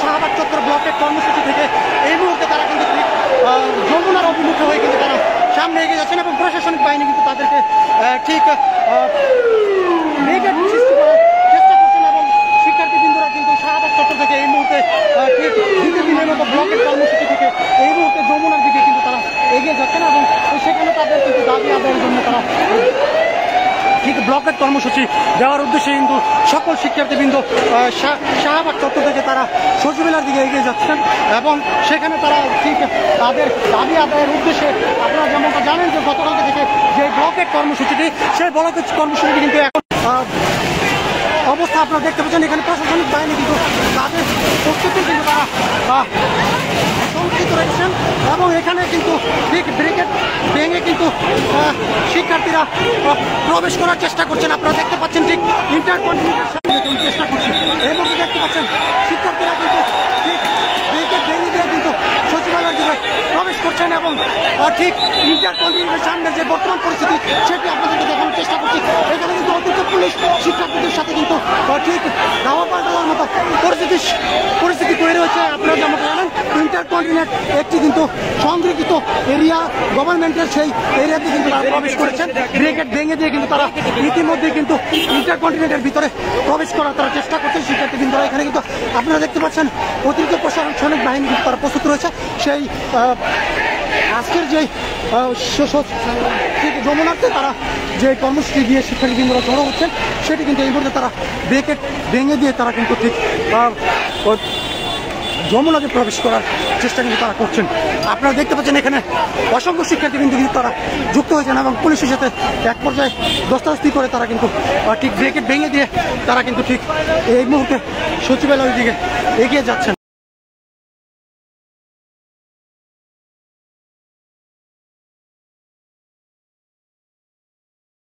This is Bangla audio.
শাহবাগ চত্বর ব্লকের কর্মসূচি থেকে এই মুহূর্তে তারা কিন্তু যমুনার অভিমুখে হয়ে কিন্তু তারা সামনে এগিয়ে যাচ্ছেন এবং প্রশাসনিক বাহিনী কিন্তু তাদেরকে ঠিক ব্রিগেড সৃষ্টি করার চেষ্টা করছেন এবং শিক্ষার্থীবৃন্দরা কিন্তু শাহবাগ চত্বর থেকে এই মুহূর্তে ঠিক দ্বিতীয় দিনের মতো ব্লকের কর্মসূচি থেকে এই মুহূর্তে যমুনার দিকে কিন্তু তারা এগিয়ে যাচ্ছেন এবং সেখানে তাদের কিন্তু দাবি আদায়ের জন্য তারা ঠিক ব্লকের কর্মসূচি দেওয়ার উদ্দেশ্যে কিন্তু সকল শিক্ষার্থীবৃন্দ শাহবাগ চত্বর থেকে তারা সচিবালয়ের দিকে এগিয়ে যাচ্ছেন এবং সেখানে তারা ঠিক তাদের দাবি আদায়ের উদ্দেশ্যে আপনারা যেমনটা জানেন যে গতকালকে থেকে যে ব্লকের কর্মসূচিটি সেই ব্লকের কর্মসূচিটি কিন্তু এখন অবস্থা আপনারা দেখতে পাচ্ছেন এখানে প্রশাসনিক বাহিনী কিন্তু তাদের প্রস্তুতি কিন্তু তারা সংগঠিত রয়েছেন এবং এখানে কিন্তু ঠিক ব্রিগেড ভেঙে কিন্তু শিক্ষার্থীরা প্রবেশ করার চেষ্টা করছেন। আপনারা দেখতে পাচ্ছেন ঠিক ইন্টারকন্টিনেন্টাল চেষ্টা করছেন এর মধ্যে দেখতে পাচ্ছেন শিক্ষার্থীরা কিন্তু ঠিক ব্রিগেড ভেঙে দিয়ে কিন্তু সচিবালয়ের দিকে প্রবেশ করছেন এবং ঠিক ইন্টারকন্টিনেন্টাল সামনে যে বর্তমান পরিস্থিতি সেটি আপনাদেরকে দেখানোর চেষ্টা করছি। এখানে কিন্তু অতিরিক্ত পুলিশ শিক্ষার্থীদের সাথে কিন্তু ঠিক দাওয়া পাল্টানোর মতো পরিস্থিতি তৈরি রয়েছে। আপনারা যেমন জানেন ইন্টারকন্টিনেন্ট একটি কিন্তু সংরক্ষিত এরিয়া গভর্নমেন্টের সেই এরিয়াতে কিন্তু তারা প্রবেশ করেছেন। ব্রিগেড ভেঙে দিয়ে কিন্তু তারা ইতিমধ্যে কিন্তু ইন্টারকন্টিনেন্টের ভিতরে প্রবেশ করার তারা চেষ্টা করছেন শিক্ষার্থীবৃন্দরা। এখানে কিন্তু আপনারা দেখতে পাচ্ছেন অতিরিক্ত প্রশাসনিক বাহিনী কিন্তু তারা প্রস্তুত রয়েছে। সেই আজকের যে যমুনাতে তারা যে কর্মসূচি দিয়ে শিক্ষার্থীবৃন্দরা জড়ো হচ্ছেন সেটি কিন্তু এই মুহূর্তে তারা ব্রিগেড ভেঙে দিয়ে তারা কিন্তু ঠিক যমুনাতে প্রবেশ করার চেষ্টা কিন্তু তারা করছেন। আপনারা দেখতে পাচ্ছেন এখানে অসংখ্য শিক্ষার্থীবৃন্দ কিন্তু তারা যুক্ত হয়েছেন এবং পুলিশের সাথে এক পর্যায়ে দস্তাদস্তি করে তারা কিন্তু ঠিক ব্রিগেড ভেঙে দিয়ে তারা কিন্তু ঠিক এই মুহূর্তে সচিবালয়ের দিকে এগিয়ে যাচ্ছেন।